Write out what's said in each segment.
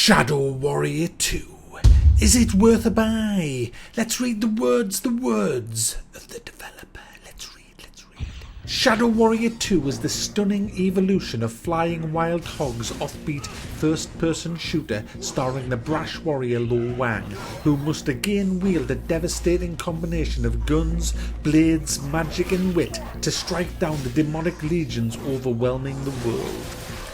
Shadow Warrior 2. Is it worth a buy? Let's read the words of the developer. Let's read. Shadow Warrior 2 is the stunning evolution of Flying Wild Hog's offbeat first-person shooter starring the brash warrior Lo Wang, who must again wield a devastating combination of guns, blades, magic and wit to strike down the demonic legions overwhelming the world.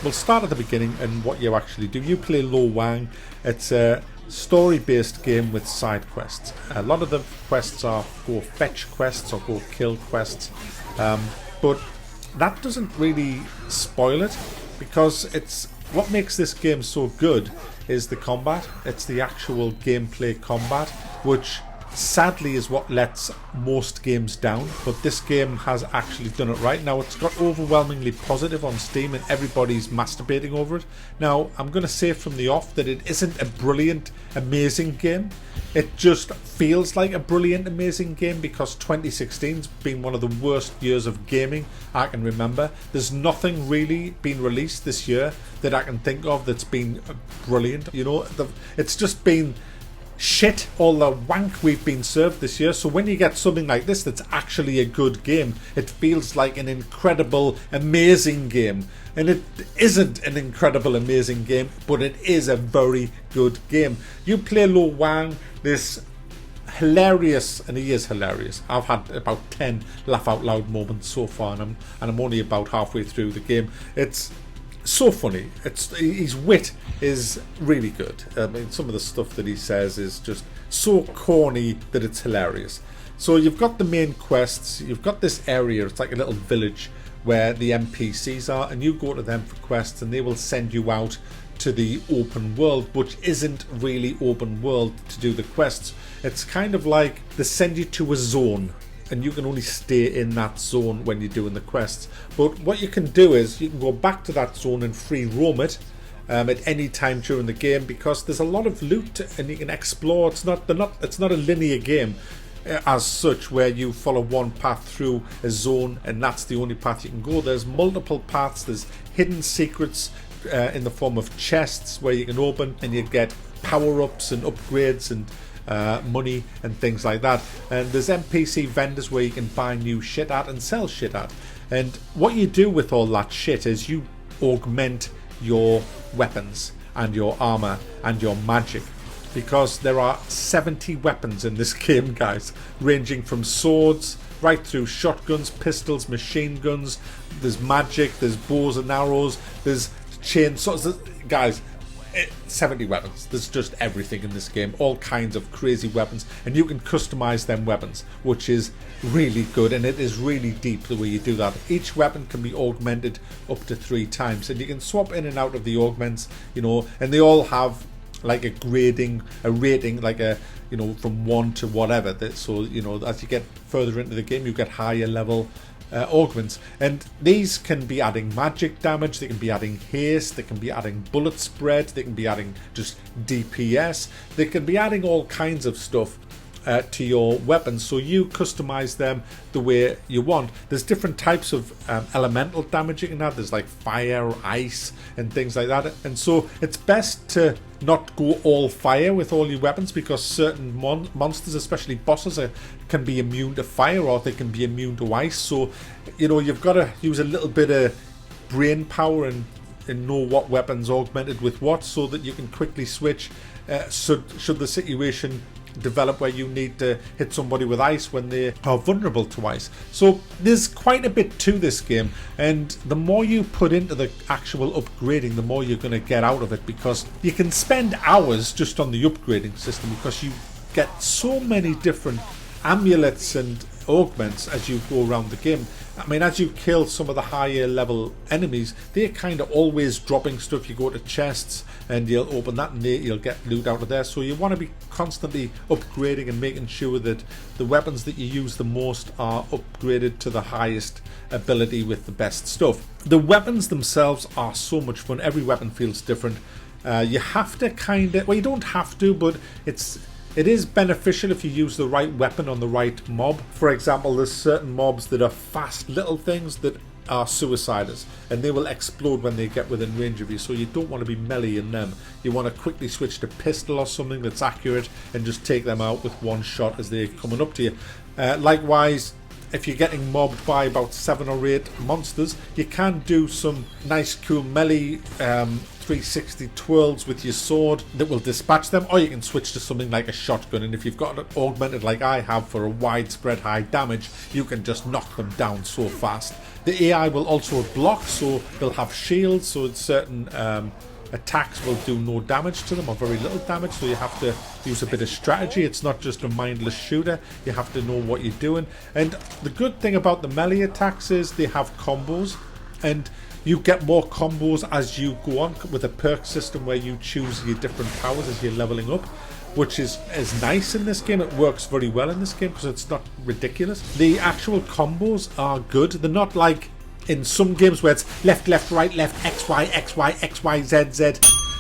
We'll start at the beginning and what you actually do. You play Lo Wang. It's a story-based game with side quests. A lot of the quests are go fetch quests or go kill quests, but that doesn't really spoil it, because it's what makes this game so good is the combat. It's the actual gameplay combat, which sadly is what lets most games down, but this game has actually done it right. Now, it's got overwhelmingly positive on Steam and everybody's masturbating over it. Now, I'm going to say from the off that it isn't a brilliant, amazing game. It just feels like a brilliant, amazing game because 2016's been one of the worst years of gaming I can remember. There's nothing really been released this year that I can think of that's been brilliant. You know, it's just been shit, all the wank we've been served this year. So when you get something like this that's actually a good game, it feels like an incredible, amazing game. And it isn't an incredible, amazing game, but it is a very good game. You play Lo Wang, this hilarious, and he is hilarious. I've had about 10 laugh out loud moments so far, and I'm only about halfway through the game. It's so funny. His wit is really good. I mean, some of the stuff that he says is just so corny that it's hilarious. So you've got the main quests. You've got this area. It's like a little village where the NPCs are, and you go to them for quests, and they will send you out to the open world, which isn't really open world to do the quests. It's kind of like they send you to a zone, and you can only stay in that zone when you're doing the quests. But what you can do is you can go back to that zone and free roam it at any time during the game, because there's a lot of loot and you can explore. It's not a linear game as such where you follow one path through a zone and that's the only path you can go. There's multiple paths. There's hidden secrets in the form of chests where you can open, and you get power-ups and upgrades and money and things like that. And there's NPC vendors where you can buy new shit at and sell shit at. And what you do with all that shit is you augment your weapons and your armor and your magic, because there are 70 weapons in this game, guys, ranging from swords right through shotguns, pistols, machine guns. There's magic, there's bows and arrows, there's chainsaws. Guys, 70 weapons. There's just everything in this game, all kinds of crazy weapons, and you can customize them weapons, which is really good, and it is really deep the way you do that. Each weapon can be augmented up to 3 times, and you can swap in and out of the augments, you know, and they all have like a rating, like a, you know, from 1 to whatever. So, you know, as you get further into the game, you get higher level augments, and these can be adding magic damage, they can be adding haste, they can be adding bullet spread, they can be adding just DPS, they can be adding all kinds of stuff to your weapons, so you customize them the way you want. There's different types of elemental damage you can add. There's like fire, ice and things like that, and so it's best to not go all fire with all your weapons, because certain monsters, especially bosses, can be immune to fire, or they can be immune to ice. So, you know, you've got to use a little bit of brain power and know what weapons augmented with what, so that you can quickly switch should the situation develop where you need to hit somebody with ice when they are vulnerable to ice. So there's quite a bit to this game, and the more you put into the actual upgrading, the more you're going to get out of it, because you can spend hours just on the upgrading system, because you get so many different amulets and augments as you go around the game. I mean, as you kill some of the higher level enemies, they're kind of always dropping stuff. You go to chests and you'll open that and you'll get loot out of there. So you want to be constantly upgrading and making sure that the weapons that you use the most are upgraded to the highest ability with the best stuff. The weapons themselves are so much fun. Every weapon feels different. You have to kind of, well, you don't have to, but it is beneficial if you use the right weapon on the right mob. For example, there's certain mobs that are fast little things that are suiciders, and they will explode when they get within range of you, so you don't want to be meleeing them. You want to quickly switch to pistol or something that's accurate and just take them out with one shot as they're coming up to you. Likewise, if you're getting mobbed by about 7 or 8 monsters, you can do some nice cool melee 360 twirls with your sword that will dispatch them, or you can switch to something like a shotgun, and if you've got it augmented like I have for a widespread high damage, you can just knock them down so fast. The AI will also block, so they'll have shields, so certain attacks will do no damage to them or very little damage, so you have to use a bit of strategy. It's not just a mindless shooter, you have to know what you're doing. And the good thing about the melee attacks is they have combos, and you get more combos as you go on with a perk system where you choose your different powers as you're leveling up, which is nice in this game. It works very well in this game because it's not ridiculous. The actual combos are good. They're not like in some games where it's left, left, right, left, X, Y, X, Y, X, Y, Z, Z,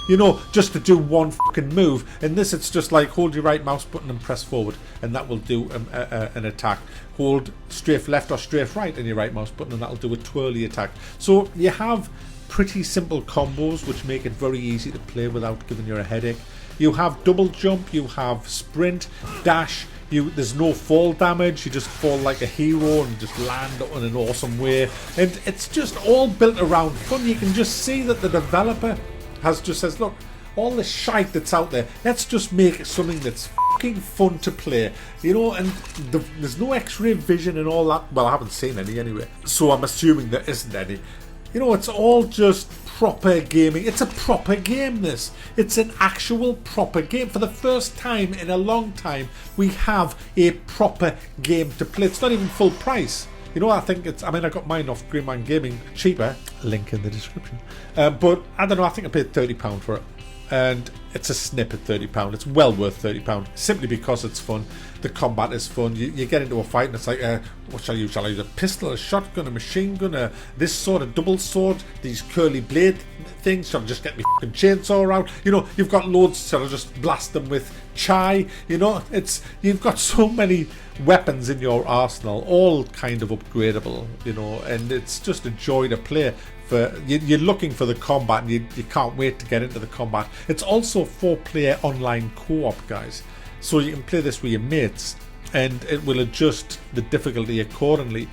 you know, just to do one fucking move. In this, it's just like hold your right mouse button and press forward, and that will do an attack. Hold strafe left or strafe right in your right mouse button, and that'll do a twirly attack. So you have pretty simple combos which make it very easy to play without giving you a headache. You have double jump, you have sprint, dash. There's no fall damage, you just fall like a hero and just land in an awesome way. And it's just all built around fun. You can just see that the developer says, look, all the shite that's out there, let's just make something that's fucking fun to play. You know, and there's no X-ray vision and all that. Well, I haven't seen any anyway, so I'm assuming there isn't any. You know, it's all just proper gaming. It's a proper game, this. It's an actual proper game. For the first time in a long time, we have a proper game to play. It's not even full price. You know, I got mine off Greenman Gaming, cheaper, link in the description. But, I don't know, I think I paid £30 for it. And it's a snip at £30. It's well worth £30, simply because it's fun. The combat is fun. You get into a fight and it's like, what shall I use? Shall I use a pistol, a shotgun, a machine gun, this sword, a double sword, these curly blade things? Shall I just get my fucking chainsaw out? You know, you've got loads. Shall I just blast them with chai? You know, you've got so many weapons in your arsenal, all kind of upgradable, you know, and it's just a joy to play. You're looking for the combat, and you can't wait to get into the combat. It's also 4-player online co-op, guys, so you can play this with your mates, and it will adjust the difficulty accordingly.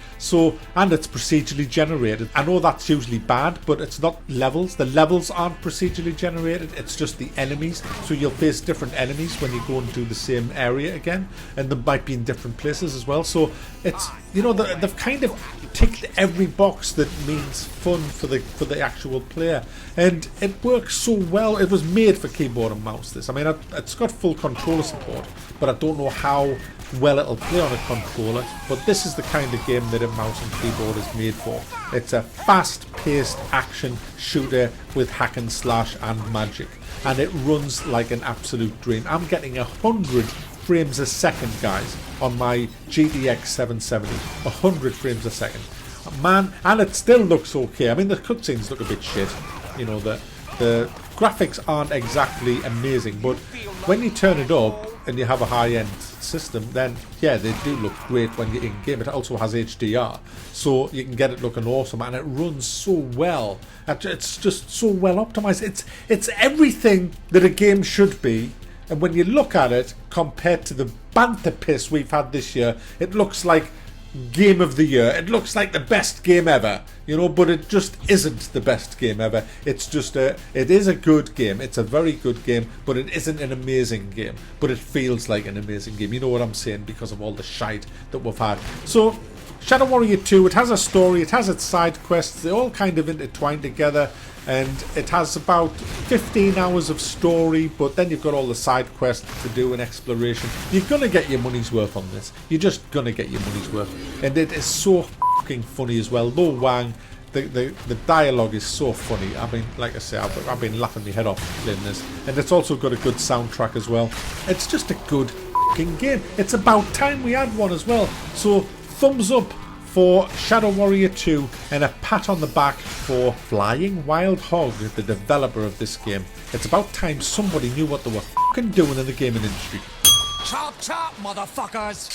And it's procedurally generated. I know that's usually bad, but it's not levels. The levels aren't procedurally generated, it's just the enemies. So you'll face different enemies when you go and do the same area again, and they might be in different places as well. So it's, you know, they've kind of ticked every box that means fun for the actual player, and it works so well. It was made for keyboard and mouse, this. I mean, it's got full controller support, but I don't know how well it'll play on a controller. But this is the kind of game that a mouse and keyboard is made for. It's a fast-paced action shooter with hack and slash and magic, and it runs like an absolute dream. I'm getting 100 frames a second, guys, on my GTX 770. 100 frames a second, man, and it still looks okay. I mean, the cutscenes look a bit shit, you know, the graphics aren't exactly amazing, but when you turn it up and you have a high-end system, then yeah, they do look great when you're in game. It also has HDR, so you can get it looking awesome, and it runs so well. It's just so well optimized. It's everything that a game should be. And when you look at it compared to the banter piss we've had this year, it looks like game of the year. It looks like the best game ever, you know, but it just isn't the best game ever. It's just it is a good game. It's a very good game, but it isn't an amazing game. But it feels like an amazing game. You know what I'm saying? Because of all the shite that we've had. So, Shadow Warrior 2, it has a story, it has its side quests, they all kind of intertwine together, and it has about 15 hours of story, but then you've got all the side quests to do and exploration. You're going to get your money's worth on this. You're just going to get your money's worth. And it is so fucking funny as well. Lo Wang, the dialogue is so funny. I mean, like I say, I've been laughing my head off playing this. And it's also got a good soundtrack as well. It's just a good fucking game. It's about time we had one as well. So, thumbs up for Shadow Warrior 2, and a pat on the back for Flying Wild Hog, the developer of this game. It's about time somebody knew what they were fucking doing in the gaming industry. Chop chop, motherfuckers!